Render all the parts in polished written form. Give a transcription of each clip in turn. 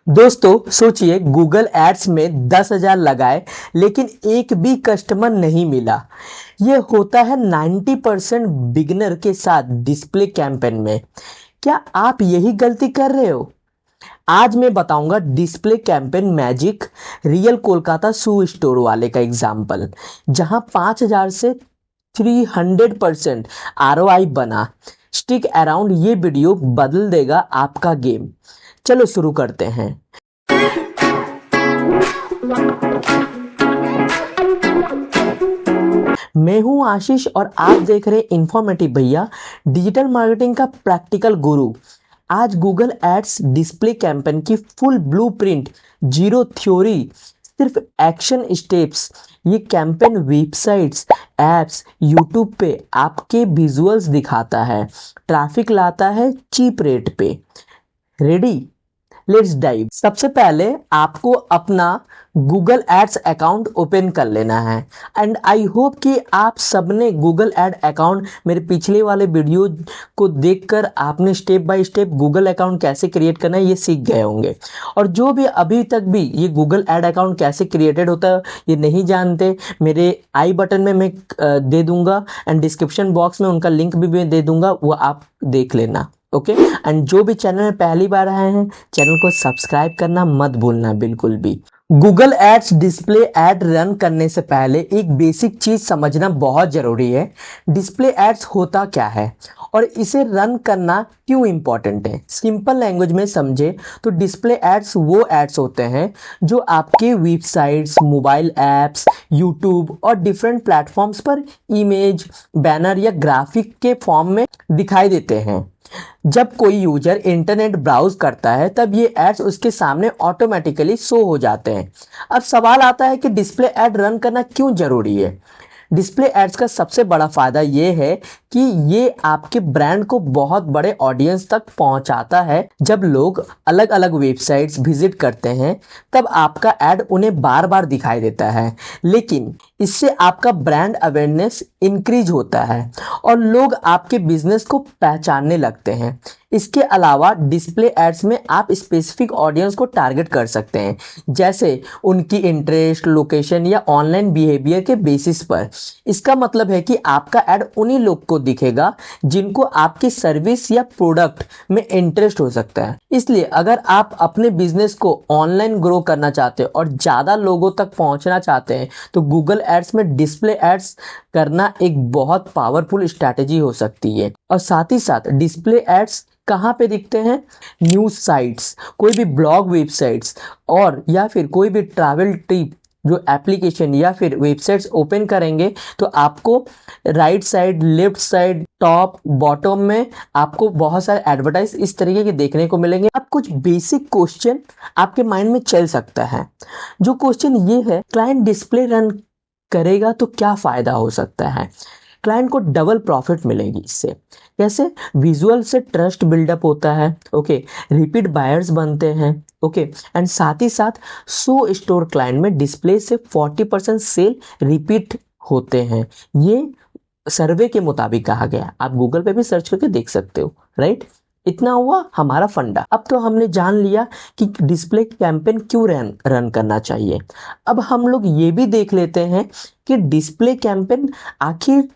दोस्तों सोचिए, Google ads में 10,000 लगाए लेकिन एक भी कस्टमर नहीं मिला। ये होता है 90% बिगनर के साथ डिस्प्ले कैंपेन में। क्या आप यही गलती कर रहे हो? आज मैं बताऊंगा display campaign magic, real Kolkata shoe store वाले का एग्जाम्पल, जहां 5,000 से 300% ROI बना। स्टिक अराउंड, ये वीडियो बदल देगा आपका गेम। चलो शुरू करते हैं। मैं हूं आशीष और आप देख रहे हैं इन्फॉर्मेटिव भैया, डिजिटल मार्केटिंग का प्रैक्टिकल गुरु। आज गूगल एड्स डिस्प्ले कैंपेन की फुल ब्लूप्रिंट, जीरो थ्योरी, सिर्फ एक्शन स्टेप्स। ये कैंपेन वेबसाइट्स, एप्स, यूट्यूब पे आपके विजुअल्स दिखाता है, ट्रैफिक लाता है चीप रेट पे। रेडी? Let's dive. सबसे पहले आपको अपना गूगल एड्स अकाउंट ओपन कर लेना है एंड आई होप कि आप सबने गूगल एड अकाउंट, मेरे पिछले वाले वीडियो को देखकर आपने step by step Google account कैसे क्रिएट करना है ये सीख गए होंगे। और जो भी अभी तक भी ये गूगल एड अकाउंट कैसे क्रिएटेड होता है ये नहीं जानते, मेरे आई बटन में मैं दे दूंगा एंड डिस्क्रिप्शन बॉक्स में उनका लिंक भी मैं दे दूंगा, वो आप देख लेना। ओके एंड जो भी चैनल में पहली बार आए हैं, चैनल को सब्सक्राइब करना मत भूलना बिल्कुल भी। Google ads display ad run करने से पहले एक बेसिक चीज समझना बहुत जरूरी है। डिस्प्ले एड्स होता क्या है और इसे रन करना क्यों इंपॉर्टेंट है। सिंपल लैंग्वेज में समझे तो डिस्प्ले एड्स वो एड्स होते हैं जो आपके वेबसाइट्स, मोबाइल ऐप्स, यूट्यूब और डिफरेंट प्लेटफॉर्म्स पर इमेज, बैनर या ग्राफिक के फॉर्म में दिखाई देते हैं। जब कोई यूजर इंटरनेट ब्राउज करता है तब ये एड्स उसके सामने ऑटोमेटिकली शो हो जाते हैं। अब सवाल आता है कि डिस्प्ले एड रन करना क्यों जरूरी है। डिस्प्ले एड्स का सबसे बड़ा फायदा ये है कि ये आपके ब्रांड को बहुत बड़े ऑडियंस तक पहुंचाता है। जब लोग अलग अलग वेबसाइट्स विजिट करते हैं तब आपका ऐड उन्हें बार बार दिखाई देता है, लेकिन इससे आपका ब्रांड अवेयरनेस इंक्रीज होता है और लोग आपके बिजनेस को पहचानने लगते हैं। इसके अलावा डिस्प्ले एड्स में आप स्पेसिफिक ऑडियंस को टारगेट कर सकते हैं, जैसे उनकी इंटरेस्ट, लोकेशन या ऑनलाइन बिहेवियर के बेसिस पर। इसका मतलब है कि आपका ऐड उन्हीं लोग को दिखेगा जिनको आपकी सर्विस या प्रोडक्ट में इंटरेस्ट हो सकता है। इसलिए अगर आप अपने बिजनेस को ऑनलाइन ग्रो करना चाहते हैं और ज़्यादा लोगों तक पहुंचना चाहते हैं तो गूगल एड्स में डिस्प्ले एड्स करना एक बहुत पावरफुल स्ट्रैटेजी हो सकती है। और साथ ही साथ डिस्प्ले एड्स कहाँ पे दिखते हैं? न्यूज़ साइट्स, कोई भी ब्लॉग वेबसाइट्स और या फिर कोई भी ट्रैवल ट्रिप जो एप्लीकेशन या फिर वेबसाइट्स ओपन करेंगे तो आपको right side, left side, top, bottom में आपको बहुत सारे एडवर्टाइज इस तरीके के देखने को मिलेंगे। अब कुछ बेसिक क्वेश्चन आपके माइंड में चल सकता है। जो क्वेश्चन ये है, क्लाइंट डिस्प्ले रन करेगा तो क्या फायदा हो सकता है? क्लाइंट को डबल प्रॉफिट मिलेगी इससे। कैसे? विजुअल से ट्रस्ट बिल्डअप होता है, ओके, रिपीट बायर्स बनते हैं, ओके, एंड साथ ही साथ शो स्टोर क्लाइंट में डिस्प्ले से 40% सेल रिपीट होते हैं। ये सर्वे के मुताबिक कहा गया, आप गूगल पे भी सर्च करके देख सकते हो, राइट। इतना हुआ हमारा फंडा। अब तो हमने जान लिया कि डिस्प्ले कैंपेन क्यों रन करना चाहिए। अब हम लोग ये भी देख लेते हैं कि डिस्प्ले कैंपेन आखिर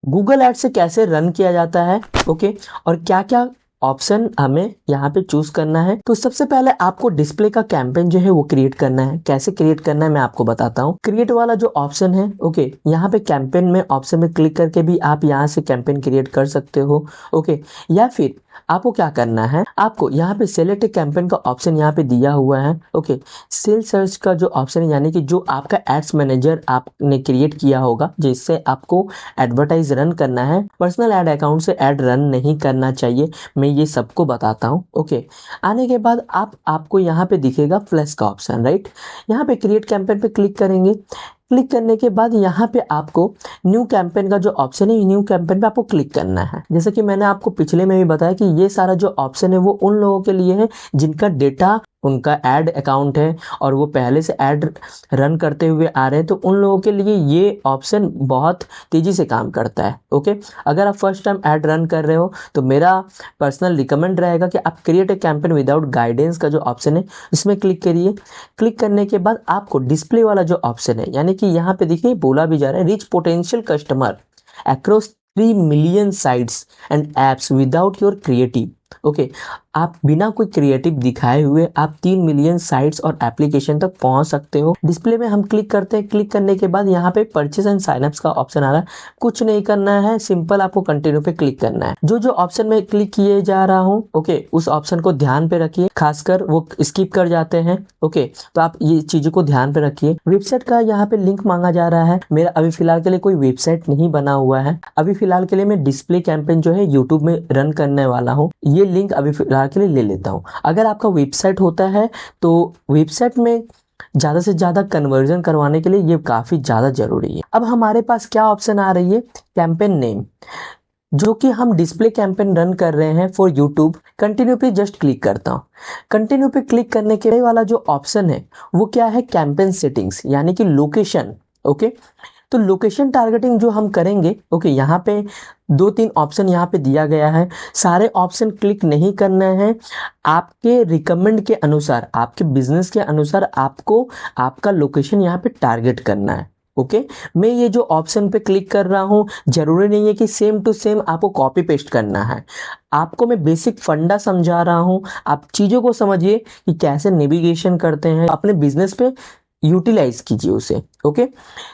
गूगल एड से कैसे रन किया जाता है, ओके, और क्या क्या ऑप्शन हमें यहाँ पे चूज करना है। तो सबसे पहले आपको डिस्प्ले का कैंपेन जो है वो क्रिएट करना है। कैसे क्रिएट करना है मैं आपको बताता हूँ। क्रिएट वाला जो ऑप्शन है, ओके, यहाँ पे कैंपेन में ऑप्शन में क्लिक करके भी आप यहाँ से कैंपेन क्रिएट कर सकते हो, ओके। या फिर आपको क्या करना है, आपको यहाँ पे सेलेक्ट कैंपेन का ऑप्शन यहाँ पे दिया हुआ है, ओके। सेल सर्च का जो ऑप्शन है, यानी कि जो आपका एड्स मैनेजर आपने क्रिएट किया होगा जिससे आपको एडवर्टाइज रन करना है। पर्सनल एड अकाउंट से एड रन नहीं करना चाहिए, मैं ये सबको बताता हूँ, ओके। आने के बाद आपको यहाँ पे दिखेगा प्लस का ऑप्शन, राइट। यहाँ पे क्रिएट कैंपेन पे क्लिक करेंगे। क्लिक करने के बाद यहाँ पे आपको न्यू कैंपेन का जो ऑप्शन है, न्यू कैंपेन पे आपको क्लिक करना है। जैसे कि मैंने आपको पिछले में भी बताया कि ये सारा जो ऑप्शन है वो उन लोगों के लिए है जिनका डेटा उनका ऐड अकाउंट है और वो पहले से ऐड रन करते हुए आ रहे हैं, तो उन लोगों के लिए ये ऑप्शन बहुत तेज़ी से काम करता है। ओके, अगर आप फर्स्ट टाइम ऐड रन कर रहे हो तो मेरा पर्सनल रिकमेंड रहेगा कि आप create a campaign without guidance का जो ऑप्शन है इसमें क्लिक करिए। क्लिक करने के बाद आपको डिस्प्ले वाला जो ऑप्शन है, यानी कि यहाँ पे देखिए बोला भी जा रहा है reach potential customer across 3 million sites and apps without your creative. Okay, आप बिना कोई क्रिएटिव दिखाए हुए आप 3 मिलियन साइट्स और एप्लीकेशन तक पहुंच सकते हो। डिस्प्ले में हम क्लिक करते हैं, क्लिक करने के बाद यहाँ पे परचेस एंड साइनअप्स का ऑप्शन आ रहा है। कुछ नहीं करना है, सिंपल आपको कंटिन्यू पे क्लिक करना है। जो जो ऑप्शन में क्लिक किए जा रहा हूँ, ओके, उस ऑप्शन को ध्यान पे रखिए, खासकर वो स्किप कर जाते हैं। ओके, तो आप ये चीजों को ध्यान पे रखिए। वेबसाइट का यहाँ पे लिंक मांगा जा रहा है। मेरा अभी फिलहाल के लिए कोई वेबसाइट नहीं बना हुआ है। अभी फिलहाल के लिए मैं डिस्प्ले कैंपेन जो है यूट्यूब में रन करने वाला हूँ। ये लिंक अभी फिलहाल के लिए ले लेता हूँ। अगर आपका वेबसाइट होता है तो वेबसाइट में ज़्यादा से ज़्यादा कन्वर्जन करवाने के लिए ये काफ़ी ज़्यादा ज़रूरी है। अब हमारे पास क्या ऑप्शन आ रही है, कैंपेन नेम, जो कि हम डिस्प्ले कैंपेन रन कर रहे हैं फॉर यूट्यूब। कंटिन्यू पे जस्ट क्लिक करता हूँ। कंटिन्यू पे क्लिक करने के वाला जो ऑप्शन है वो क्या है, कैंपेन सेटिंग्स, यानी कि लोकेशन। ओके, तो लोकेशन टारगेटिंग जो हम करेंगे, ओके, यहाँ पे 2-3 ऑप्शन यहाँ पे दिया गया है। सारे ऑप्शन क्लिक नहीं करना है। आपके रिकमेंड के अनुसार, आपके बिजनेस के अनुसार आपको आपका लोकेशन यहाँ पे टारगेट करना है। ओके, मैं ये जो ऑप्शन पे क्लिक कर रहा हूँ, जरूरी नहीं है कि सेम टू सेम आपको कॉपी पेस्ट करना है। आपको मैं बेसिक फंडा समझा रहा हूँ, आप चीज़ों को समझिए कि कैसे नेविगेशन करते हैं, अपने बिजनेस पे यूटिलाइज कीजिए उसे। ओके,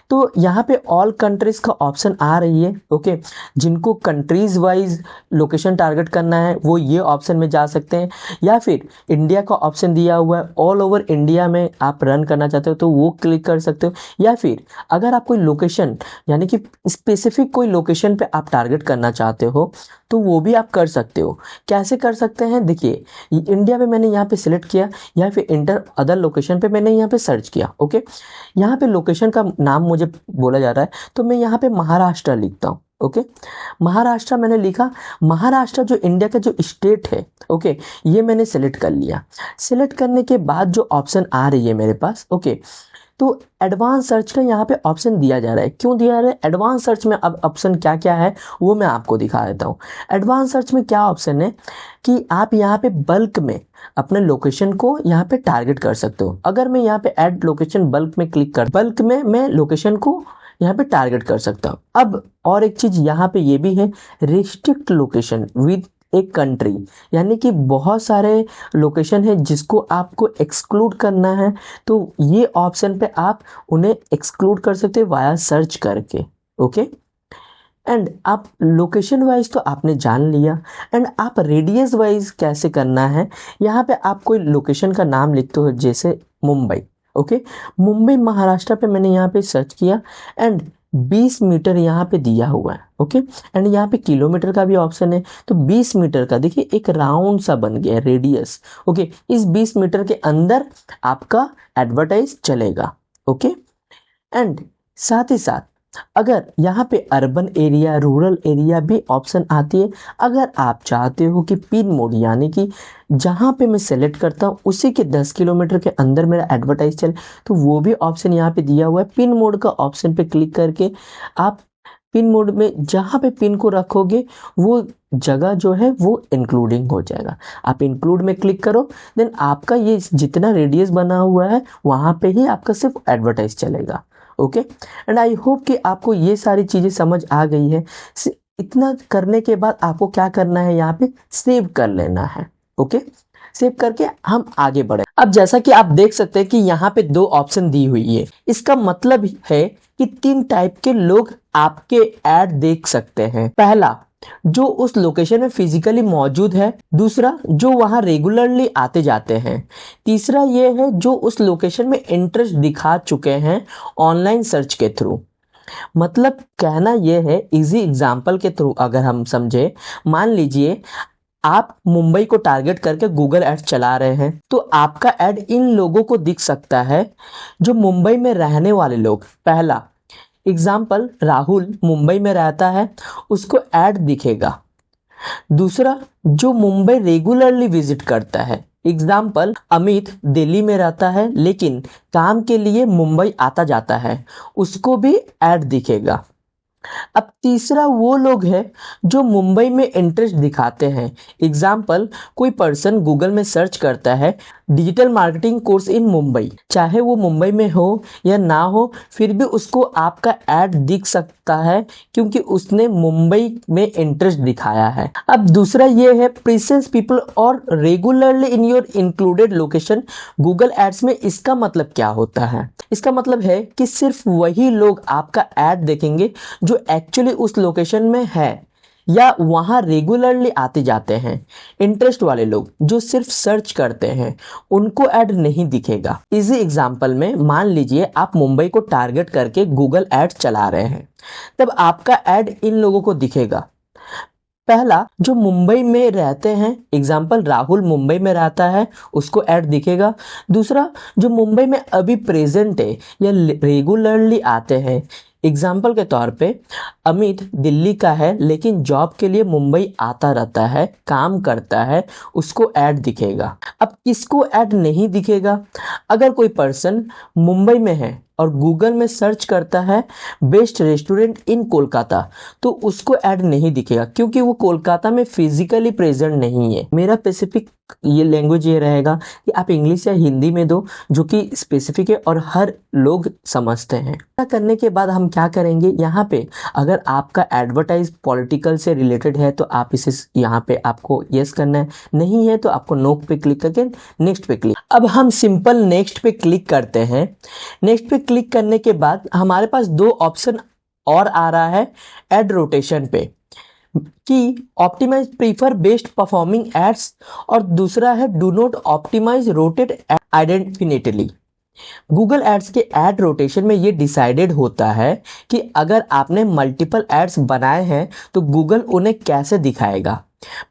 तो यहाँ पे ऑल कंट्रीज का ऑप्शन आ रही है। ओके, जिनको कंट्रीज वाइज लोकेशन टारगेट करना है वो ये ऑप्शन में जा सकते हैं, या फिर इंडिया का ऑप्शन दिया हुआ है, ऑल ओवर इंडिया में आप रन करना चाहते हो तो वो क्लिक कर सकते हो। या फिर अगर आप कोई लोकेशन, यानी कि स्पेसिफिक कोई लोकेशन पे आप टारगेट करना चाहते हो तो वो भी आप कर सकते हो। कैसे कर सकते हैं, देखिए, इंडिया में मैंने यहाँ पे सिलेक्ट किया, या फिर इंटर अदर लोकेशन पे मैंने यहाँ पे सर्च किया। ओके, यहाँ पे लोकेशन का नाम मुझे बोला जा रहा है तो मैं यहाँ पे महाराष्ट्र लिखता हूँ। ओके, महाराष्ट्र मैंने लिखा। महाराष्ट्र जो इंडिया का जो स्टेट है, ओके, ये मैंने सेलेक्ट कर लिया। सेलेक्ट करने के बाद जो ऑप्शन आ रही है मेरे पास, ओके, तो एडवांस सर्च का यहाँ पे ऑप्शन दिया जा रहा है। क्यों दिया जा रहा है एडवांस सर्च में, अब ऑप्शन क्या क्या है वो मैं आपको दिखा देता हूँ। एडवांस सर्च में क्या ऑप्शन है कि आप यहाँ पे बल्क में अपने लोकेशन को यहाँ पे टारगेट कर सकते हो। अगर मैं यहाँ पे ऐड लोकेशन बल्क में क्लिक कर, बल्क में मैं लोकेशन को यहाँ पे टारगेट कर सकता हूँ। अब और एक चीज यहाँ पे ये भी है, रिस्ट्रिक्ट लोकेशन विद एक कंट्री, यानी कि बहुत सारे लोकेशन है जिसको आपको एक्सक्लूड करना है, तो ये ऑप्शन पे आप उन्हें एक्सक्लूड कर सकते हैं वाया सर्च करके। ओके, एंड आप लोकेशन वाइज तो आपने जान लिया, एंड आप रेडियस वाइज कैसे करना है। यहाँ पे आप कोई लोकेशन का नाम लिखते हो, जैसे मुंबई। ओके, मुंबई महाराष्ट्र पे मैंने यहाँ पे सर्च किया एंड 20 मीटर यहाँ पे दिया हुआ है। ओके, एंड यहाँ पे किलोमीटर का भी ऑप्शन है, तो 20 मीटर का देखिए एक राउंड सा बन गया रेडियस। ओके, इस 20 मीटर के अंदर आपका एडवर्टाइज चलेगा। ओके, एंड साथ ही साथ अगर यहाँ पे अर्बन एरिया, रूरल एरिया भी ऑप्शन आती है। अगर आप चाहते हो कि पिन मोड, यानी कि जहाँ पे मैं सेलेक्ट करता हूँ उसी के 10 किलोमीटर के अंदर मेरा एडवर्टाइज चले, तो वो भी ऑप्शन यहाँ पे दिया हुआ है। पिन मोड का ऑप्शन पे क्लिक करके आप पिन मोड में जहाँ पे पिन को रखोगे वो जगह जो है वो इंक्लूडिंग हो जाएगा। आप इंक्लूड में क्लिक करो, देन आपका ये जितना रेडियस बना हुआ है वहाँ पे ही आपका सिर्फ एडवर्टाइज चलेगा। ओके, एंड आई होप कि आपको ये सारी चीज़ें समझ आ गई है। इतना करने के बाद आपको क्या करना है, यहाँ पे सेव कर लेना है। ओके, सेव करके हम आगे बढ़े। अब जैसा कि आप देख सकते हैं कि यहाँ पे 2 ऑप्शन दी हुई है, इसका मतलब है कि 3 टाइप के लोग आपके ऐड देख सकते हैं। पहला, जो उस लोकेशन में फिजिकली मौजूद है। दूसरा, जो वहां रेगुलरली आते जाते हैं। तीसरा ये है जो उस लोकेशन में इंटरेस्ट दिखा चुके हैं ऑनलाइन सर्च के थ्रू। मतलब कहना यह है, इजी एग्जांपल के थ्रू अगर हम समझे, मान लीजिए आप मुंबई को टारगेट करके गूगल एड्स चला रहे हैं, तो आपका ऐड इन लोगों को दिख सकता है जो मुंबई में रहने वाले लोग। पहला एग्जाम्पल, राहुल मुंबई में रहता है, उसको ऐड दिखेगा। दूसरा, जो मुंबई रेगुलरली विजिट करता है, एग्जाम्पल, अमित दिल्ली में रहता है लेकिन काम के लिए मुंबई आता जाता है, उसको भी ऐड दिखेगा। अब तीसरा वो लोग हैं जो मुंबई में इंटरेस्ट दिखाते हैं। एग्जाम्पल, कोई पर्सन गूगल में सर्च करता है डिजिटल मार्केटिंग कोर्स इन मुंबई, चाहे वो मुंबई में हो या ना हो, फिर भी उसको आपका ऐड दिख सकता है क्योंकि उसने मुंबई में इंटरेस्ट दिखाया है। अब दूसरा ये है presence people or regularly in your included location Google ads में। इसका मतलब क्या होता है? इसका मतलब है कि सिर्फ वही लोग आपका ऐड देखेंगे जो एक्चुअली उस लोकेशन में है या वहां रेगुलरली आते जाते हैं। इंटरेस्ट वाले लोग जो सिर्फ सर्च करते हैं उनको ऐड नहीं दिखेगा। इसी एग्जांपल में मान लीजिए आप मुंबई को टारगेट करके गूगल ऐड चला रहे हैं, तब आपका ऐड इन लोगों को दिखेगा। पहला, जो मुंबई में रहते हैं, एग्जाम्पल राहुल मुंबई में रहता है, उसको ऐड दिखेगा। दूसरा, जो मुंबई में अभी प्रेजेंट है या रेगुलरली आते हैं, एग्जाम्पल के तौर पे अमित दिल्ली का है लेकिन जॉब के लिए मुंबई आता रहता है, काम करता है, उसको ऐड दिखेगा। अब किसको ऐड नहीं दिखेगा? अगर कोई पर्सन मुंबई में है और गूगल में सर्च करता है बेस्ट रेस्टोरेंट इन कोलकाता, तो उसको ऐड नहीं दिखेगा क्योंकि वो कोलकाता में फिजिकली प्रेजेंट नहीं है। मेरा स्पेसिफिक ये लैंग्वेज ये रहेगा कि आप इंग्लिश या हिंदी में दो जो कि स्पेसिफिक है और हर लोग समझते हैं। ऐसा करने के बाद हम क्या करेंगे, यहाँ पे अगर आपका एडवर्टाइज पॉलिटिकल से रिलेटेड है तो आप इसे यहाँ पे आपको यस करना है, नहीं है तो आपको नो पे क्लिक करके नेक्स्ट पे क्लिक। अब हम सिंपल नेक्स्ट पे क्लिक करते हैं। नेक्स्ट पे क्लिक करने के बाद हमारे पास दो ऑप्शन और आ रहा है एड रोटेशन पे, कि optimise prefer best performing ads, और दूसरा है do not optimise rotate indefinitely. Google ads के एड रोटेशन में ये डिसाइडेड होता है कि अगर आपने मल्टीपल एड्स बनाए हैं तो गूगल उन्हें कैसे दिखाएगा।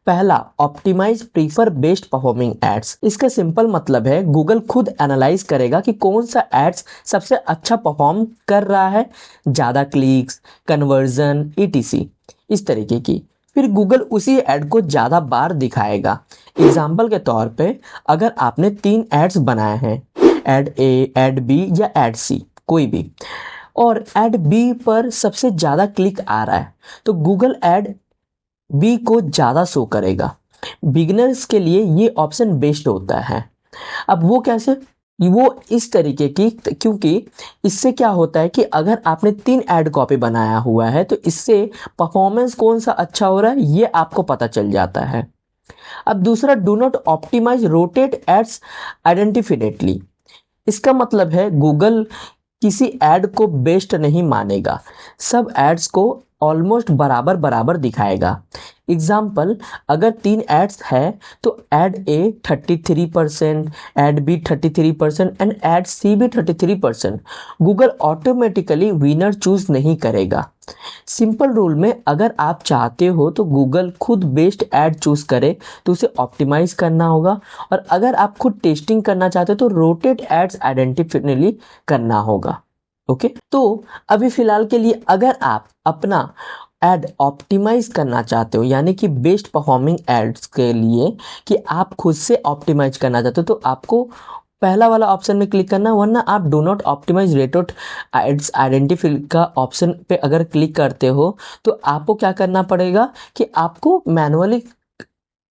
पहला, optimize prefer best performing ads. इसका सिंपल मतलब है गूगल खुद एनालाइज करेगा कि कौन सा एड्स सबसे अच्छा परफॉर्म कर रहा है, ज़्यादा क्लिक्स, कन्वर्जन, ईटीसी, इस तरीके की। फिर गूगल उसी ऐड को ज़्यादा बार दिखाएगा। एग्जाम्पल के तौर पे अगर आपने 3 एड्स बनाए हैं, ऐड ए, ऐड बी या ऐड सी, कोई भी, और ऐड बी पर सबसे ज़्यादा क्लिक आ रहा है तो गूगल ऐड बी को ज़्यादा शो करेगा। बिगिनर्स के लिए ये ऑप्शन बेस्ट होता है। अब वो कैसे? वो इस तरीके की, क्योंकि इससे क्या होता है कि अगर आपने 3 ऐड कॉपी बनाया हुआ है तो इससे परफॉर्मेंस कौन सा अच्छा हो रहा है ये आपको पता चल जाता है। अब दूसरा, do not optimise rotate ads indefinitely. इसका मतलब है गूगल किसी ऐड को बेस्ट नहीं मानेगा, सब एड्स को ऑलमोस्ट बराबर बराबर दिखाएगा। एग्जाम्पल, अगर 3 एड्स है तो ad A 33%, ad B 33% and ad C भी 33%। गूगल ऑटोमेटिकली विनर चूज नहीं करेगा। सिंपल रूल में अगर आप चाहते हो तो गूगल खुद बेस्ट ऐड चूज करे तो उसे ऑप्टिमाइज करना होगा, और अगर आप खुद टेस्टिंग करना चाहते हो तो रोटेट एड्स आइडेंटिफिकली करना होगा। ओके, तो अभी फिलहाल के लिए अगर आप अपना एड ऑप्टिमाइज करना चाहते हो, यानी कि बेस्ट परफॉर्मिंग एड्स के लिए कि आप खुद से ऑप्टिमाइज करना चाहते हो, तो आपको पहला वाला ऑप्शन में क्लिक करना, वरना आप do not optimize rated ads identify का ऑप्शन पे अगर क्लिक करते हो तो आपको क्या करना पड़ेगा कि आपको मैनुअली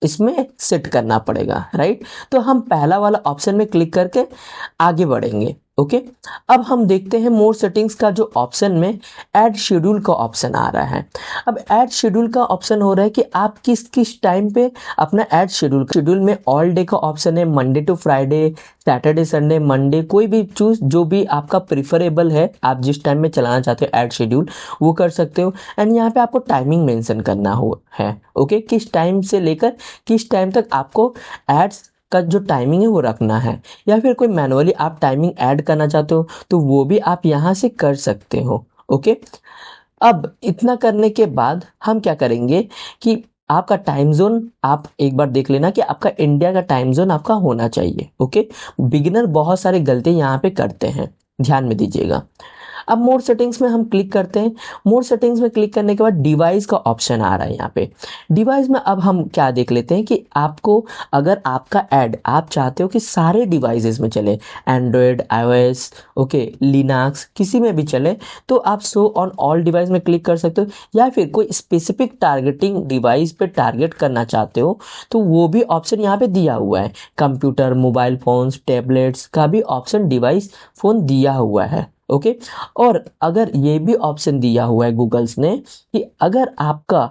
इसमें सेट करना पड़ेगा, राइट। तो हम पहला वाला ऑप्शन में क्लिक करके आगे बढ़ेंगे। ओके, अब हम देखते हैं मोर सेटिंग्स का जो ऑप्शन में ऐड शेड्यूल का ऑप्शन आ रहा है। अब ऐड शेड्यूल का ऑप्शन हो रहा है कि आप किस किस टाइम पे अपना ऐड शेड्यूल में ऑल डे का ऑप्शन है, Monday to Friday, Saturday Sunday, Monday, कोई भी चूज जो भी आपका प्रिफरेबल है, आप जिस टाइम में चलाना चाहते हो ऐड शेड्यूल वो कर सकते हो। एंड यहाँ पे आपको टाइमिंग मेंशन करना हो है, ओके, किस टाइम से लेकर किस टाइम तक आपको एड्स का जो टाइमिंग है वो रखना है, या फिर कोई मैनुअली आप टाइमिंग ऐड करना चाहते हो तो वो भी आप यहाँ से कर सकते हो। ओके, अब इतना करने के बाद हम क्या करेंगे कि आपका टाइम जोन आप एक बार देख लेना कि आपका इंडिया का टाइम जोन आपका होना चाहिए। ओके, बिगिनर बहुत सारे गलती यहाँ पे करते हैं, ध्यान में दीजिएगा। अब मोर सेटिंग्स में हम क्लिक करते हैं। मोर सेटिंग्स में क्लिक करने के बाद डिवाइस का ऑप्शन आ रहा है यहाँ पे। डिवाइस में अब हम क्या देख लेते हैं कि आपको अगर आपका ऐड आप चाहते हो कि सारे डिवाइसेस में चले, एंड्रॉयड, आईओएस, ओके, लिनक्स, किसी में भी चले, तो आप शो ऑन ऑल डिवाइस में क्लिक कर सकते हो। या फिर कोई स्पेसिफिक टारगेटिंग डिवाइस पे टारगेट करना चाहते हो तो वो भी ऑप्शन यहाँ पे दिया हुआ है। कंप्यूटर, मोबाइल फोन्स, टैबलेट्स का भी ऑप्शन डिवाइस फोन दिया हुआ है। ओके, और अगर ये भी ऑप्शन दिया हुआ है गूगल्स ने कि अगर आपका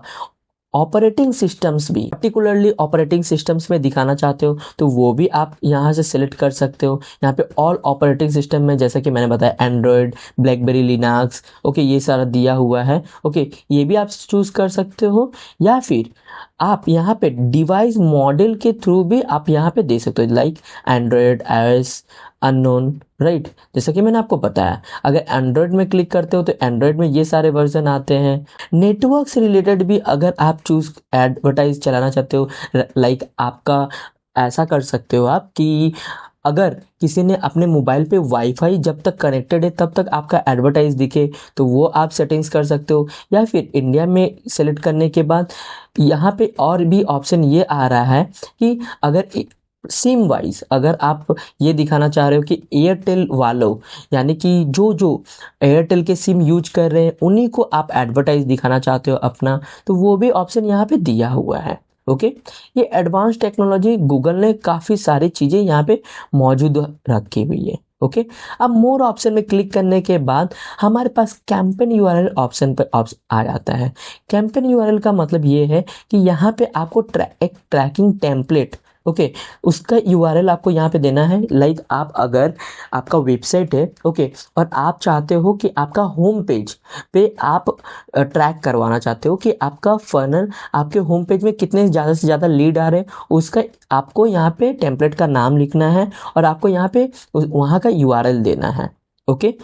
ऑपरेटिंग सिस्टम्स भी पर्टिकुलरली ऑपरेटिंग सिस्टम्स में दिखाना चाहते हो तो वो भी आप यहाँ से सिलेक्ट कर सकते हो। यहाँ पे ऑल ऑपरेटिंग सिस्टम में जैसा कि मैंने बताया एंड्रॉयड, ब्लैकबेरी, लिनक्स, ओके, ये सारा दिया हुआ है। ओके, ये भी आप चूज कर सकते हो। या फिर आप यहाँ पे डिवाइस मॉडल के थ्रू भी आप यहाँ पे दे सकते हो, like Android, iOS, unknown, right. जैसा कि मैंने आपको बताया, अगर एंड्रॉयड में क्लिक करते हो तो एंड्रॉयड में ये सारे वर्जन आते हैं। नेटवर्क से रिलेटेड भी अगर आप चूज एडवर्टाइज चलाना चाहते हो, लाइक आपका ऐसा कर सकते हो आप कि अगर किसी ने अपने मोबाइल पे वाईफाई जब तक कनेक्टेड है तब तक आपका एडवर्टाइज दिखे तो वो आप सेटिंग्स कर सकते हो। या फिर इंडिया में सेलेक्ट करने के बाद यहाँ पे और भी ऑप्शन ये आ रहा है कि अगर सिम वाइज अगर आप ये दिखाना चाह रहे हो कि एयरटेल वालों, यानी कि जो जो एयरटेल के सिम यूज कर रहे हैं उन्हीं को आप एडवर्टाइज दिखाना चाहते हो अपना, तो वो भी ऑप्शन यहाँ पे दिया हुआ है। ओके, ये एडवांस टेक्नोलॉजी गूगल ने काफ़ी सारी चीज़ें यहाँ पे मौजूद रखी हुई है। ओके, अब मोर ऑप्शन में क्लिक करने के बाद हमारे पास कैंपेन यूआरएल ऑप्शन पर आ जाता है। कैंपेन यूआरएल का मतलब ये है कि यहाँ पे आपको एक ट्रैकिंग टेम्पलेट, ओके, उसका यूआरएल आपको यहाँ पे देना है। लाइक आप अगर आपका वेबसाइट है, ओके, और आप चाहते हो कि आपका होम पेज पे आप ट्रैक करवाना चाहते हो कि आपका फनल, आपके होम पेज में कितने ज़्यादा से ज़्यादा लीड आ रहे हैं, उसका आपको यहाँ पे टेम्पलेट का नाम लिखना है और आपको यहाँ पे वहाँ का यूआरएल देना है। ओके,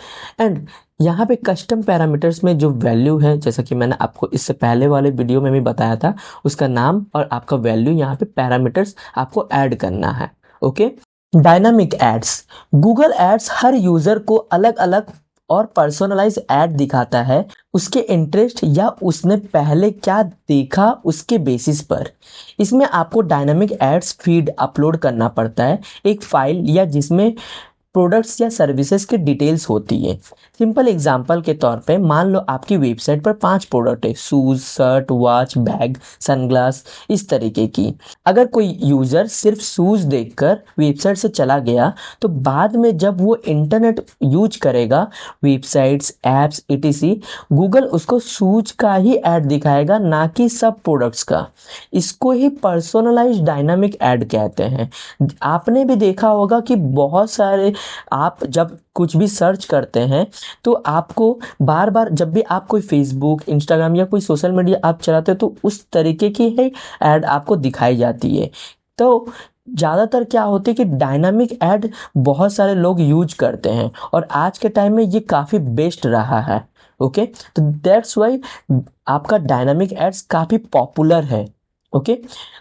एंड यहाँ पे कस्टम पैरामीटर्स में जो वैल्यू है, जैसा कि मैंने आपको इससे पहले वाले वीडियो में भी बताया था, उसका नाम और आपका वैल्यू यहाँ पे पैरामीटर्स आपको ऐड करना है। Okay, dynamic ads, Google ads हर यूजर को अलग अलग और पर्सनलाइज ऐड दिखाता है उसके इंटरेस्ट या उसने पहले क्या देखा उसके बेसिस पर। इसमें आपको डायनामिक एड्स फीड अपलोड करना पड़ता है, एक फाइल या जिसमें प्रोडक्ट्स या सर्विसेज की डिटेल्स होती है। सिंपल एग्जांपल के तौर पे मान लो आपकी वेबसाइट पर 5 प्रोडक्ट है, shoes, shirt, watch, bag, sunglass, इस तरीके की। अगर कोई यूजर सिर्फ शूज देखकर वेबसाइट से चला गया तो बाद में जब वो इंटरनेट यूज करेगा, वेबसाइट्स, एप्स, etc, गूगल उसको शूज का ही ऐड दिखाएगा, ना कि सब प्रोडक्ट्स का। इसको ही पर्सनलाइज्ड डायनामिक ऐड कहते हैं। आपने भी देखा होगा कि बहुत सारे आप जब कुछ भी सर्च करते हैं तो आपको बार बार जब भी आप कोई फेसबुक, इंस्टाग्राम या कोई सोशल मीडिया आप चलाते हो तो उस तरीके की ही ऐड आपको दिखाई जाती है। तो ज़्यादातर क्या होती है कि डायनामिक ऐड बहुत सारे लोग यूज करते हैं और आज के टाइम में ये काफ़ी बेस्ट रहा है। ओके, तो दैट्स वाई आपका डायनामिक एड्स काफ़ी पॉपुलर है। ओके,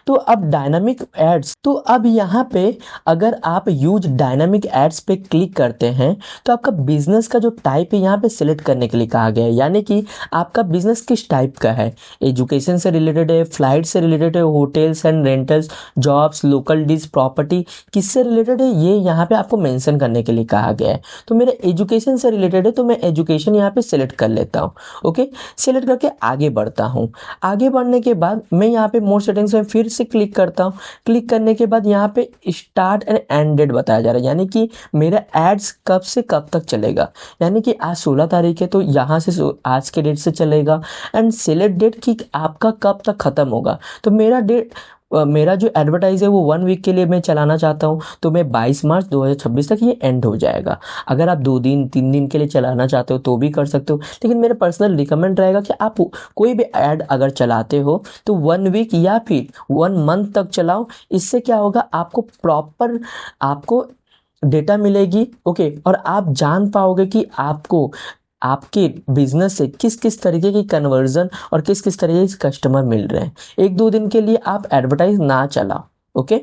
तो अब डायनामिक एड्स, तो अब यहाँ पे अगर आप यूज डायनामिक एड्स पे क्लिक करते हैं तो आपका बिजनेस का जो टाइप है यहाँ पे सिलेक्ट करने के लिए कहा गया है। यानी कि आपका बिजनेस किस टाइप का है, एजुकेशन से रिलेटेड है, फ्लाइट से रिलेटेड है, hotels and rentals, jobs, local dish, property, किससे रिलेटेड है ये यहाँ पे आपको मेंशन करने के लिए कहा गया है। तो मेरा एजुकेशन से रिलेटेड है तो मैं एजुकेशन यहाँ पे सिलेक्ट कर लेता हूँ। ओके, सिलेक्ट करके आगे बढ़ता हूँ। आगे बढ़ने के बाद मैं यहाँ पे मोर सेटिंग्स में फिर से क्लिक करता हूँ। क्लिक करने के बाद यहाँ पे स्टार्ट एंड एंड डेट बताया जा रहा है, यानी कि मेरा एड्स कब से कब तक चलेगा। यानी कि आज 16 तारीख है तो यहाँ से आज के डेट से चलेगा, एंड सिलेक्ट डेट की आपका कब तक ख़त्म होगा। तो मेरा जो एडवर्टाइज है वो 1 वीक के लिए मैं चलाना चाहता हूँ तो मैं 22 मार्च 2026 तक ये एंड हो जाएगा। अगर आप 2 दिन 3 दिन के लिए चलाना चाहते हो तो भी कर सकते हो, लेकिन मेरा पर्सनल रिकमेंड रहेगा कि आप कोई भी ऐड अगर चलाते हो तो 1 वीक या फिर 1 मंथ तक चलाओ। इससे क्या होगा, आपको प्रॉपर आपको डेटा मिलेगी। ओके, और आप जान पाओगे कि आपको आपके बिजनेस से किस किस तरीके की कन्वर्जन और किस किस तरीके के कस्टमर मिल रहे हैं। 1-2 दिन के लिए आप एडवर्टाइज ना चलाओ। ओके,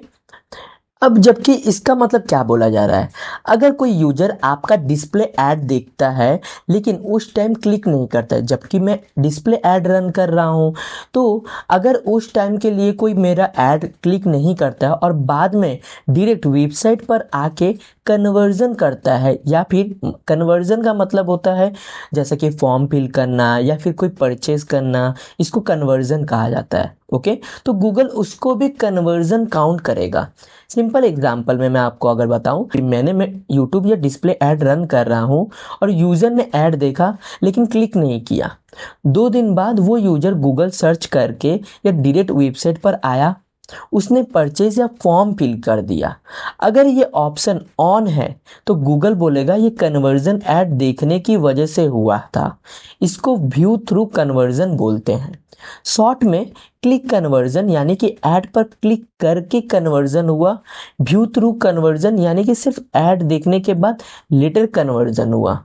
अब जबकि इसका मतलब क्या बोला जा रहा है, अगर कोई यूजर आपका डिस्प्ले ऐड देखता है लेकिन उस टाइम क्लिक नहीं करता है, जबकि मैं डिस्प्ले ऐड रन कर रहा हूँ, तो अगर उस टाइम के लिए कोई मेरा ऐड क्लिक नहीं करता है और बाद में डायरेक्ट वेबसाइट पर आके कन्वर्जन करता है, या फिर कन्वर्जन का मतलब होता है जैसे कि फॉर्म फिल करना या फिर कोई परचेज करना, इसको कन्वर्जन कहा जाता है। ओके, तो गूगल उसको भी कन्वर्जन काउंट करेगा। सिंपल एग्जांपल में मैं आपको अगर बताऊं कि मैं यूट्यूब या डिस्प्ले ऐड रन कर रहा हूं और यूज़र ने ऐड देखा लेकिन क्लिक नहीं किया, 2 दिन बाद वो यूज़र गूगल सर्च करके या डायरेक्ट वेबसाइट पर आया, उसने परचेज या फॉर्म फिल कर दिया, अगर ये ऑप्शन ऑन है तो गूगल बोलेगा ये कन्वर्जन ऐड देखने की वजह से हुआ था। इसको व्यू थ्रू कन्वर्जन बोलते हैं। शॉर्ट में क्लिक कन्वर्जन यानी कि ऐड पर क्लिक करके कन्वर्जन हुआ, व्यू थ्रू कन्वर्जन यानी कि सिर्फ ऐड देखने के बाद लेटर कन्वर्जन हुआ।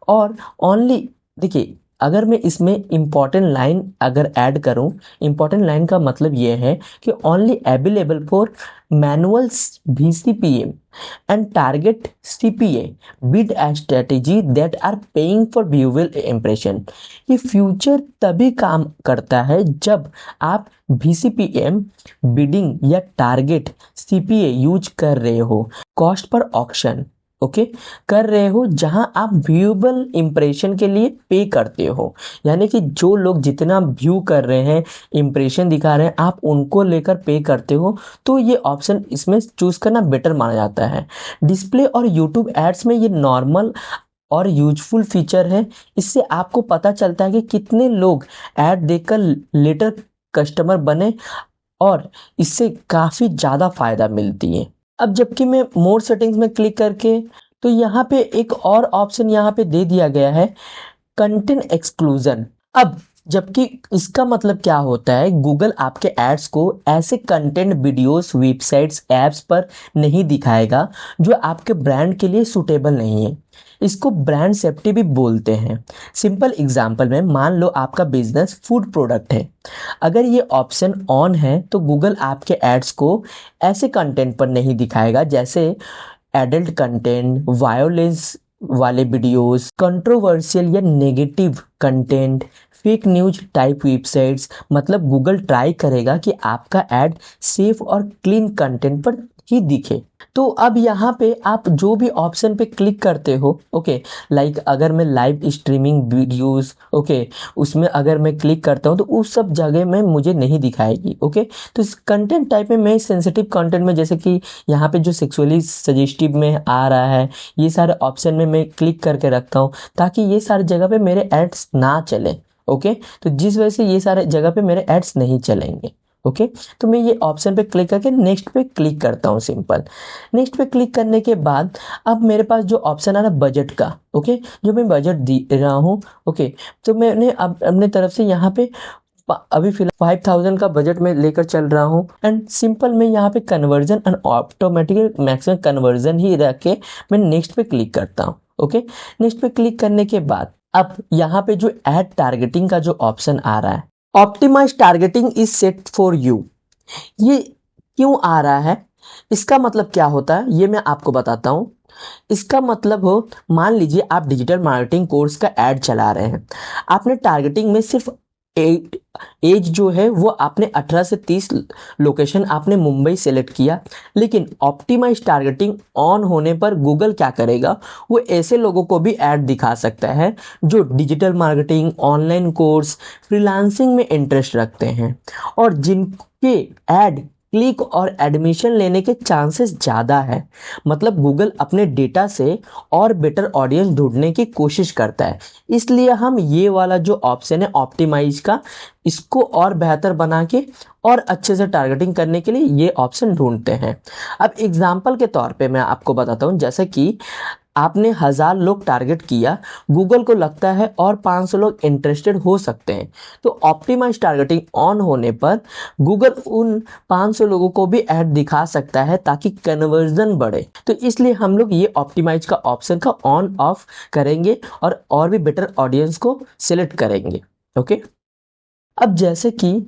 और ओनली देखिए, अगर मैं इसमें इंपॉर्टेंट लाइन अगर ऐड करूं, इंपॉर्टेंट लाइन का मतलब ये है कि only available for manual VCPM and target CPA bid strategy that are paying for visual impression। ये फ्यूचर तभी काम करता है जब आप VCPM बिडिंग या टारगेट CPA यूज कर रहे हो, कॉस्ट पर ऑक्शन, ओके, कर रहे हो, जहां आप व्यूएबल इंप्रेशन के लिए पे करते हो, यानी कि जो लोग जितना व्यू कर रहे हैं, इंप्रेशन दिखा रहे हैं, आप उनको लेकर पे करते हो, तो ये ऑप्शन इसमें चूज करना बेटर माना जाता है। डिस्प्ले और यूट्यूब एड्स में ये नॉर्मल और यूजफुल फीचर है। इससे आपको पता चलता है कि कितने लोग ऐड देखकर लेटर कस्टमर बने और इससे काफ़ी ज़्यादा फायदा मिलती है। अब जबकि मैं मोर सेटिंग्स में क्लिक करके, तो यहाँ पे एक और ऑप्शन यहाँ पे दे दिया गया है, कंटेंट एक्सक्लूजन। अब जबकि इसका मतलब क्या होता है, गूगल आपके एड्स को ऐसे कंटेंट, वीडियोस, वेबसाइट्स, ऐप्स पर नहीं दिखाएगा जो आपके ब्रांड के लिए सूटेबल नहीं है। इसको ब्रांड सेफ्टी भी बोलते हैं। सिंपल एग्जांपल में मान लो आपका बिजनेस फूड प्रोडक्ट है, अगर ये ऑप्शन ऑन है तो गूगल आपके एड्स को ऐसे कंटेंट पर नहीं दिखाएगा जैसे एडल्ट कंटेंट, वायोलेंस वाले वीडियोस, कंट्रोवर्शियल या negative content, fake news type websites. मतलब गूगल ट्राई करेगा कि आपका ऐड सेफ और क्लीन कंटेंट पर ही दिखे। तो अब यहाँ पे आप जो भी ऑप्शन पे क्लिक करते हो, ओके, लाइक अगर मैं लाइव स्ट्रीमिंग वीडियोस, ओके, उसमें अगर मैं क्लिक करता हूँ तो उस सब जगह में मुझे नहीं दिखाएगी। ओके, तो इस कंटेंट टाइप में मैं सेंसिटिव कंटेंट में, जैसे कि यहाँ पे जो सेक्सुअली सजेस्टिव में आ रहा है, ये सारे ऑप्शन में मैं क्लिक करके रखता हूँ ताकि ये सारी जगह पे मेरे एड्स ना चले। ओके, तो जिस वजह से ये सारे जगह पे मेरे एड्स नहीं चलेंगे। ओके, तो मैं ये ऑप्शन पे क्लिक करके नेक्स्ट पे क्लिक करता हूँ। सिंपल, नेक्स्ट पे क्लिक करने के बाद अब मेरे पास जो ऑप्शन आ रहा है बजट का, ओके, जो मैं बजट दे रहा हूँ, ओके, तो मैंने अब अपने तरफ से यहाँ पे अभी फिलहाल 5000 का बजट में लेकर चल रहा हूँ। एंड सिंपल मैं यहाँ पे conversion and automatic maximum conversion ही रख के मैं नेक्स्ट पे क्लिक करता हूँ। ओके, नेक्स्ट पे क्लिक करने के बाद अब यहाँ पे जो एड टारगेटिंग का जो ऑप्शन आ रहा है, optimize targeting is set for you, ये क्यों आ रहा है, इसका मतलब क्या होता है ये मैं आपको बताता हूँ। इसका मतलब हो, मान लीजिए आप डिजिटल मार्केटिंग कोर्स का ऐड चला रहे हैं, आपने टारगेटिंग में सिर्फ एज जो है वो आपने 18 से 30 लोकेशन आपने मुंबई सेलेक्ट किया, लेकिन ऑप्टिमाइज टारगेटिंग ऑन होने पर गूगल क्या करेगा, वो ऐसे लोगों को भी ऐड दिखा सकता है जो digital marketing, online course, freelancing में इंटरेस्ट रखते हैं और जिनके ऐड क्लिक और एडमिशन लेने के चांसेस ज़्यादा है। मतलब गूगल अपने डेटा से और बेटर ऑडियंस ढूंढने की कोशिश करता है, इसलिए हम ये वाला जो ऑप्शन है ऑप्टिमाइज का, इसको और बेहतर बना के और अच्छे से टारगेटिंग करने के लिए ये ऑप्शन ढूंढते हैं। अब एग्जाम्पल के तौर पे मैं आपको बताता हूँ, जैसे कि आपने 1000 लोग टारगेट किया, गूगल को लगता है और 500 लोग इंटरेस्टेड हो सकते हैं, तो ऑप्टिमाइज टारगेटिंग ऑन होने पर गूगल उन 500 लोगों को भी ऐड दिखा सकता है ताकि कन्वर्जन बढ़े। तो इसलिए हम लोग ये ऑप्टिमाइज का ऑप्शन का ऑन ऑफ करेंगे और भी बेटर ऑडियंस को सिलेक्ट करेंगे। ओके, अब जैसे कि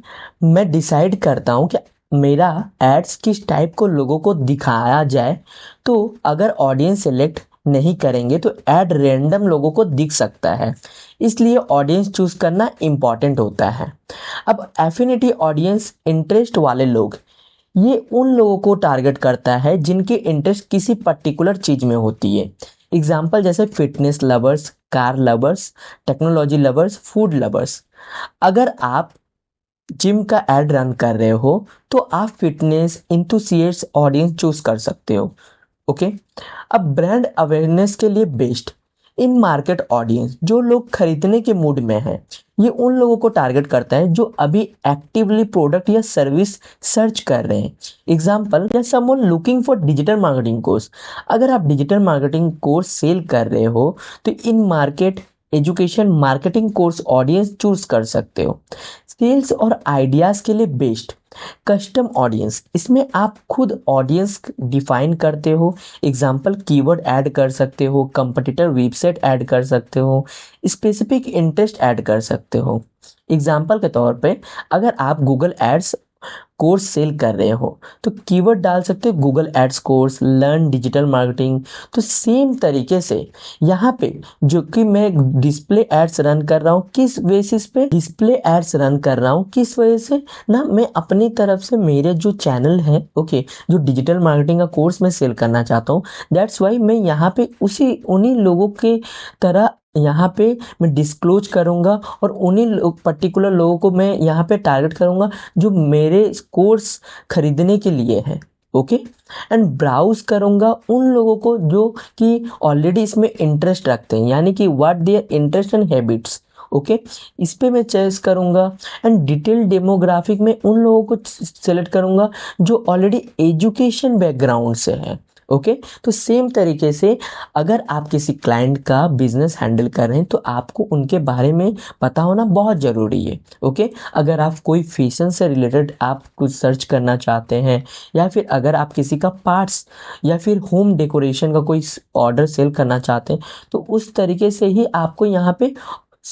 मैं डिसाइड करता हूँ कि मेरा एड्स किस टाइप को लोगों को दिखाया जाए, तो अगर ऑडियंस सेलेक्ट नहीं करेंगे तो ऐड रैंडम लोगों को दिख सकता है, इसलिए ऑडियंस चूज करना इम्पॉर्टेंट होता है। अब एफिनिटी ऑडियंस, इंटरेस्ट वाले लोग, ये उन लोगों को टारगेट करता है जिनके इंटरेस्ट किसी पर्टिकुलर चीज में होती है। एग्जाम्पल जैसे fitness lovers, car lovers, technology lovers, food lovers. अगर आप जिम का एड रन कर रहे हो तो आप फिटनेस इंथुसिएस्ट ऑडियंस चूज कर सकते हो। ओके। अब ब्रांड अवेयरनेस के लिए बेस्ट इन मार्केट ऑडियंस, जो लोग खरीदने के मूड में हैं, ये उन लोगों को टारगेट करता है जो अभी एक्टिवली प्रोडक्ट या सर्विस सर्च कर रहे हैं। एग्जाम्पल या someone looking for digital marketing course. अगर आप डिजिटल मार्केटिंग कोर्स सेल कर रहे हो तो इन market education marketing course audience choose कर सकते हो। सेल्स और आइडियाज के लिए बेस्ट कस्टम ऑडियंस, इसमें आप खुद ऑडियंस डिफाइन करते हो। एग्जाम्पल कीवर्ड ऐड कर सकते हो, कंपटीटर वेबसाइट ऐड कर सकते हो, स्पेसिफिक इंटरेस्ट ऐड कर सकते हो। एग्जाम्पल के तौर पे अगर आप गूगल एड्स कोर्स सेल कर रहे हो तो कीवर्ड डाल सकते हो Google ads course, learn digital marketing. तो सेम तरीके से यहाँ पे जो कि मैं डिस्प्ले एड्स रन कर रहा हूँ, किस बेसिस पे डिस्प्ले एड्स रन कर रहा हूँ, किस वजह से ना, मैं अपनी तरफ से मेरे जो चैनल है, ओके, जो डिजिटल मार्केटिंग का कोर्स मैं सेल करना चाहता हूँ, दैट्स वाई मैं यहाँ पे उन्हीं लोगों के तरह यहाँ पे मैं डिस्क्लोज करूँगा और उन्हीं पर्टिकुलर लोगों को मैं यहाँ पे टारगेट करूँगा जो मेरे कोर्स खरीदने के लिए है। ओके। एंड ब्राउज करूँगा उन लोगों को जो कि ऑलरेडी इसमें इंटरेस्ट रखते हैं, यानी कि what their interest and habits. Okay, इस पे मैं चॉइस करूँगा। एंड डिटेल डेमोग्राफिक में उन लोगों को सेलेक्ट करूँगा जो ऑलरेडी एजुकेशन बैकग्राउंड से है। ओके। तो सेम तरीके से अगर आप किसी क्लाइंट का बिजनेस हैंडल कर रहे हैं तो आपको उनके बारे में पता होना बहुत ज़रूरी है। ओके। अगर आप कोई फैशन से रिलेटेड आप कुछ सर्च करना चाहते हैं, या फिर अगर आप किसी का पार्ट्स या फिर होम डेकोरेशन का कोई ऑर्डर सेल करना चाहते हैं, तो उस तरीके से ही आपको यहाँ पे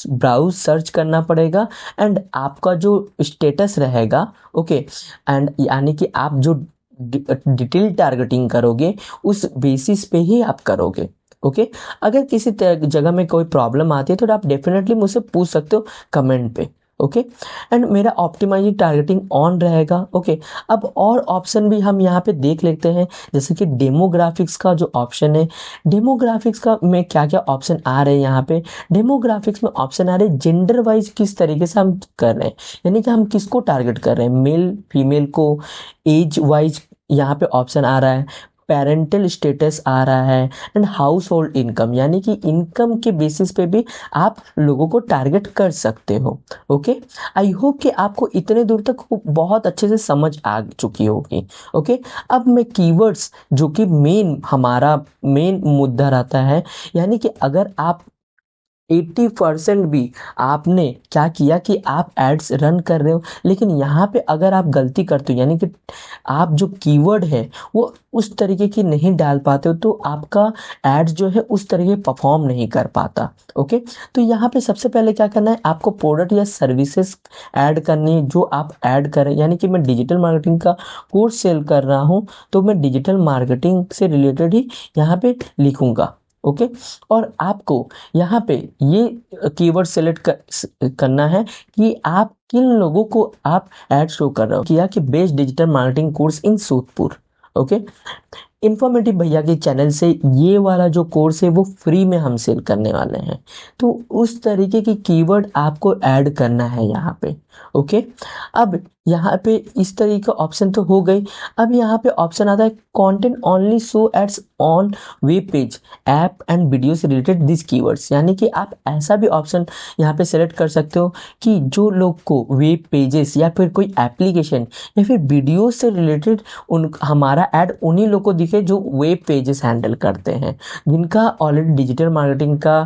ब्राउज सर्च करना पड़ेगा। एंड आपका जो स्टेटस रहेगा, ओके, एंड यानी कि आप जो डिटेल टारगेटिंग करोगे उस बेसिस पे ही आप करोगे। ओके। अगर किसी जगह में कोई प्रॉब्लम आती है तो आप डेफिनेटली मुझसे पूछ सकते हो कमेंट पे। ओके। एंड मेरा ऑप्टिमाइजिंग टारगेटिंग ऑन रहेगा। ओके। अब और ऑप्शन भी हम यहाँ पे देख लेते हैं, जैसे कि डेमोग्राफिक्स का जो ऑप्शन है, डेमोग्राफिक्स का में क्या क्या ऑप्शन आ रहे हैं। यहाँ पे डेमोग्राफिक्स में ऑप्शन आ रहे हैं जेंडर वाइज किस तरीके से हम कर रहे हैं, यानी कि हम किसको टारगेट कर रहे हैं, मेल फीमेल को। एज वाइज यहाँ पे ऑप्शन आ रहा है, पेरेंटल स्टेटस आ रहा है, एंड हाउस होल्ड इनकम, यानी कि इनकम के बेसिस पे भी आप लोगों को टारगेट कर सकते हो। ओके। आई होप कि आपको इतने दूर तक बहुत अच्छे से समझ आ चुकी होगी। ओके। अब मैं कीवर्ड्स जो कि हमारा मेन मुद्दा रहता है, यानी कि अगर आप 80% भी आपने क्या किया कि आप एड्स रन कर रहे हो, लेकिन यहाँ पे अगर आप गलती करते हो, यानी कि आप जो कीवर्ड है वो उस तरीके की नहीं डाल पाते हो, तो आपका एड्स जो है उस तरीके परफॉर्म नहीं कर पाता। ओके। तो यहाँ पे सबसे पहले क्या करना है, आपको प्रोडक्ट या सर्विसेज ऐड करनी है जो आप ऐड करें। यानी कि मैं डिजिटल मार्केटिंग का कोर्स सेल कर रहा हूँ, तो मैं डिजिटल मार्केटिंग से रिलेटेड ही यहाँ पे लिखूंगा। ओके। और आपको यहाँ पे ये कीवर्ड सेलेक्ट करना है कि आप किन लोगों को आप ऐड शो कर रहे हो। किया कि best digital marketing course in Sodepur. Okay. Informative भैया के चैनल से ये वाला जो कोर्स है वो फ्री में हम सेल करने वाले हैं, तो उस तरीके की कीवर्ड आपको ऐड करना है यहाँ पे। ओके। अब यहाँ पे इस तरीके का ऑप्शन तो हो गई। अब यहाँ पे ऑप्शन आता है content only show ads on web page, app and video से रिलेटेड दिस कीवर्ड्स, यानी कि आप ऐसा भी ऑप्शन यहाँ पे सेलेक्ट कर सकते हो कि जो लोग को वेब पेजेस या फिर कोई एप्लीकेशन या फिर वीडियो से रिलेटेड हमारा ऐड उन्हीं लोग को दिखे जो वेब पेजेस हैंडल करते हैं, जिनका ऑलरेडी डिजिटल मार्केटिंग का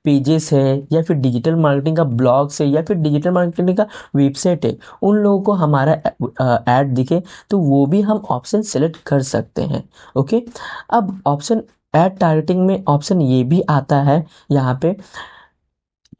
पेजेस है या फिर डिजिटल मार्केटिंग का ब्लॉग्स है या फिर डिजिटल मार्केटिंग का वेबसाइट है, उन लोगों को हमारा ऐड दिखे, तो वो भी हम ऑप्शन सेलेक्ट कर सकते हैं। ओके। अब ऑप्शन ऐड टारगेटिंग में ऑप्शन ये भी आता है यहाँ पे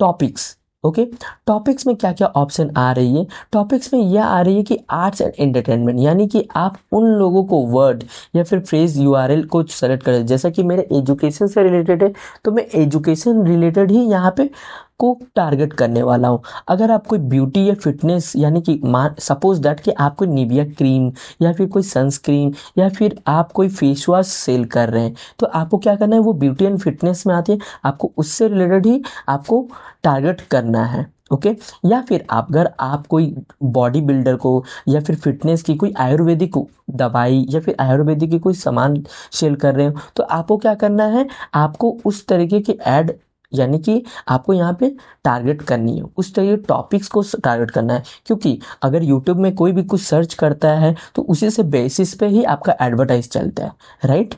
टॉपिक्स, ओके। टॉपिक्स में क्या क्या ऑप्शन आ रही है, टॉपिक्स में यह आ रही है कि आर्ट्स एंड एंटरटेनमेंट, यानी कि आप उन लोगों को वर्ड या फिर फ्रेज यूआरएल को सेलेक्ट करें। जैसा कि मेरे एजुकेशन से रिलेटेड है तो मैं एजुकेशन रिलेटेड ही यहाँ पे को टारगेट करने वाला हूँ। अगर आप कोई ब्यूटी या फिटनेस, यानी कि मान सपोज दैट कि आप कोई निविया क्रीम या फिर कोई सनस्क्रीन या फिर आप कोई फेस वॉश सेल कर रहे हैं, तो आपको क्या करना है, वो ब्यूटी एंड फिटनेस में आती है, आपको उससे रिलेटेड ही आपको टारगेट करना है। ओके। या फिर अगर आप कोई बॉडी बिल्डर को या फिर फिटनेस की कोई आयुर्वेदिक दवाई या फिर आयुर्वेदिक की कोई सामान सेल कर रहे हो, तो आपको क्या करना है, आपको उस तरीके की एड, यानी कि आपको यहाँ पे टारगेट करनी है, उस तरीके टॉपिक्स को टारगेट करना है। क्योंकि अगर यूट्यूब में कोई भी कुछ सर्च करता है तो उसी से बेसिस पे ही आपका एडवर्टाइज चलता है, राइट।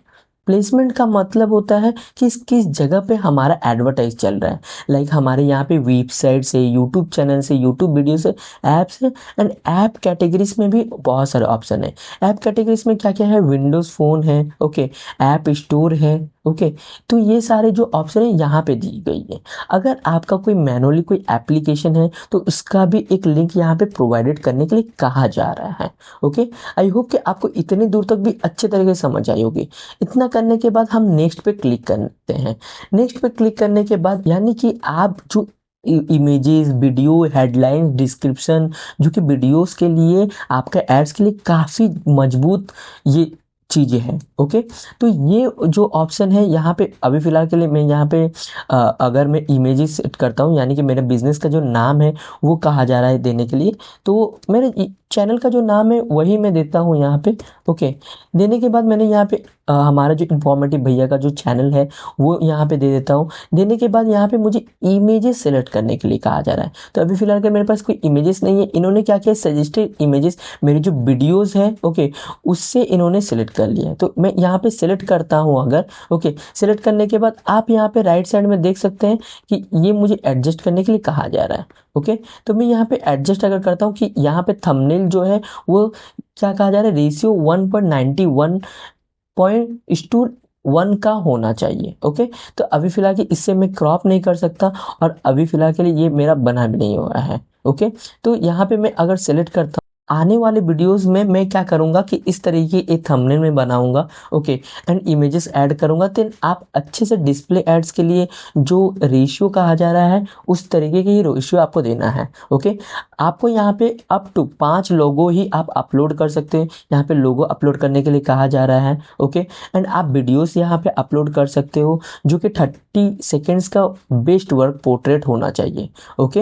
प्लेसमेंट का मतलब होता है कि किस जगह पे हमारा एडवर्टाइज चल रहा है। लाइक हमारे यहाँ पे वेबसाइट से, यूट्यूब चैनल से, यूट्यूब वीडियो से, ऐप से, एंड ऐप कैटेगरीज में भी बहुत सारे ऑप्शन है। ऐप कैटेगरीज में क्या क्या है, विंडोज़ फ़ोन है, ओके, ऐप स्टोर है, ओके। तो ये सारे जो ऑप्शन है यहाँ पे दी गई है। अगर आपका कोई मैनुअली कोई एप्लीकेशन है तो उसका भी एक लिंक यहाँ पे प्रोवाइडेड करने के लिए कहा जा रहा है। ओके। आई होप कि आपको इतनी दूर तक भी अच्छे तरीके से समझ आई होगी। इतना करने के बाद हम नेक्स्ट पे क्लिक करते हैं। नेक्स्ट पे क्लिक करने के बाद यानी कि आप जो इमेजेस, वीडियो, हेडलाइंस, डिस्क्रिप्शन, जो कि वीडियोस के लिए, आपका एड्स के लिए काफ़ी मजबूत ये चीज़ें हैं। ओके। तो ये जो ऑप्शन है यहाँ पे अभी फ़िलहाल के लिए मैं यहाँ पे अगर मैं इमेजेस सेट करता हूँ, यानी कि मेरे बिजनेस का जो नाम है वो कहा जा रहा है देने के लिए, तो मेरे चैनल का जो नाम है वही मैं देता हूँ यहाँ पे। ओके। देने के बाद मैंने यहाँ पे हमारा जो इन्फॉर्मेटिव भैया का जो चैनल है वो यहाँ पे दे देता हूँ। देने के बाद यहाँ पे मुझे इमेजेस सेलेक्ट करने के लिए कहा जा रहा है। तो अभी फ़िलहाल के मेरे पास कोई इमेजेस नहीं है। इन्होंने क्या किया, सजेस्टेड इमेजेस मेरी जो वीडियोज़ हैं, ओके, उससे इन्होंने सेलेक्ट कर लिया है। तो मैं यहाँ पे सेलेक्ट करता हूँ अगर, ओके, सेलेक्ट करने के बाद आप यहाँ पे राइट साइड में देख सकते हैं कि ये मुझे एडजस्ट करने के लिए कहा जा रहा है। ओके। तो मैं यहाँ पे एडजस्ट अगर करता हूँ कि यहाँ पे थंबनेल जो है वो क्या कहा जा रहा है, रेशियो 1.91 का होना चाहिए। ओके। तो अभी फ़िलहाल कि इससे मैं क्रॉप नहीं कर सकता और अभी फ़िलहाल के लिए ये मेरा बना भी नहीं हुआ है। ओके। तो यहाँ पे मैं अगर सेलेक्ट करता हूँ, आने वाले वीडियोस में मैं क्या करूँगा कि इस तरीके एक थंबनेल में बनाऊँगा, ओके, एंड इमेजेस ऐड करूँगा। देन आप अच्छे से डिस्प्ले एड्स के लिए जो रेशियो कहा जा रहा है उस तरीके की रेशियो आपको देना है। ओके। आपको यहाँ पे अप टू 5 लोगो ही आप अपलोड कर सकते हैं। यहाँ पे लोगो अपलोड करने के लिए कहा जा रहा है। ओके। एंड आप वीडियोस यहाँ पे अपलोड कर सकते हो जो कि 30 सेकेंड्स का बेस्ट वर्क पोर्ट्रेट होना चाहिए। ओके।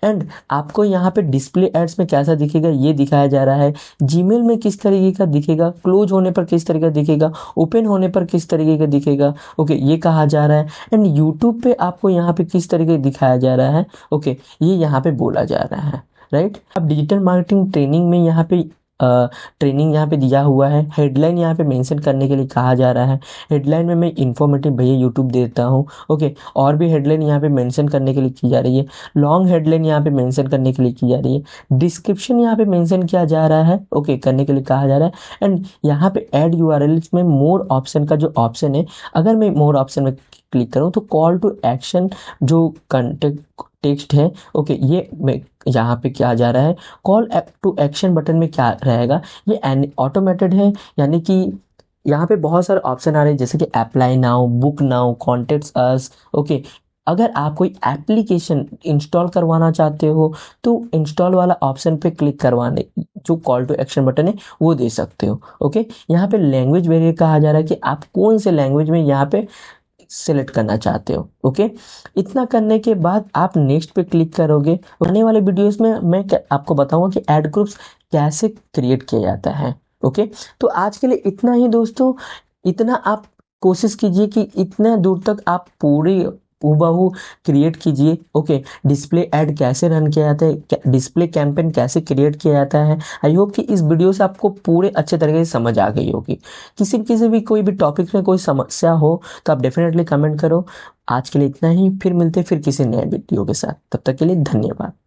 एंड आपको यहाँ पे डिस्प्ले एड्स में कैसा दिखेगा ये दिखाया जा रहा है। जीमेल में किस तरीके का दिखेगा, क्लोज होने पर किस तरीके का दिखेगा, ओपन होने पर किस तरीके का दिखेगा, ओके, ये कहा जा रहा है। एंड यूट्यूब पे आपको यहाँ पे किस तरीके दिखाया जा रहा है, ओके, ये यहाँ पे बोला जा रहा है, राइट। अब डिजिटल मार्केटिंग ट्रेनिंग में यहाँ पे ट्रेनिंग यहाँ पे दिया हुआ है। हेडलाइन यहाँ पे मेंशन करने के लिए कहा जा रहा है। हेडलाइन में मैं इन्फॉर्मेटिव भैया यूट्यूब देता हूँ, ओके। और भी हेडलाइन यहाँ पे मेंशन करने के लिए की जा रही है। लॉन्ग हेडलाइन यहाँ पे मेंशन करने के लिए की जा रही है। डिस्क्रिप्शन यहाँ पे मेंशन किया जा रहा है, ओके, करने के लिए कहा जा रहा है। एंड यहाँ पे ऐड यूआरएल्स में मोर ऑप्शन का जो ऑप्शन है, अगर मैं मोर ऑप्शन में क्लिक करूँ तो कॉल टू एक्शन जो कंटेक्ट टेक्स्ट है, ओके, ये मैं यहाँ पे क्या जा रहा है, कॉल टू एक्शन बटन में क्या रहेगा, ये ऑटोमेटेड है, यानी कि यहाँ पे बहुत सारे ऑप्शन आ रहे हैं जैसे कि apply now, book now, contacts us, okay. अगर आप कोई एप्लीकेशन इंस्टॉल करवाना चाहते हो तो इंस्टॉल वाला ऑप्शन पे क्लिक करवाने जो कॉल टू एक्शन बटन है वो दे सकते हो। ओके। यहाँ पे लैंग्वेज वेरिएट कहा जा रहा है कि आप कौन से लैंग्वेज में यहाँ पे सेलेक्ट करना चाहते हो। ओके। इतना करने के बाद आप नेक्स्ट पे क्लिक करोगे। आने वाले वीडियोस में मैं आपको बताऊंगा कि ऐड ग्रुप्स कैसे क्रिएट किया जाता है। ओके। तो आज के लिए इतना ही दोस्तों। इतना आप कोशिश कीजिए कि इतना दूर तक आप पूरी हूबहू क्रिएट कीजिए। ओके। डिस्प्ले ऐड कैसे रन किया जाता है, डिस्प्ले कैंपेन कैसे क्रिएट किया जाता है। आई होप कि इस वीडियो से आपको पूरे अच्छे तरीके से समझ आ गई होगी। किसी भी कोई भी टॉपिक में कोई समस्या हो तो आप डेफिनेटली कमेंट करो। आज के लिए इतना ही, फिर मिलते फिर किसी नए वीडियो के साथ। तब तक के लिए धन्यवाद।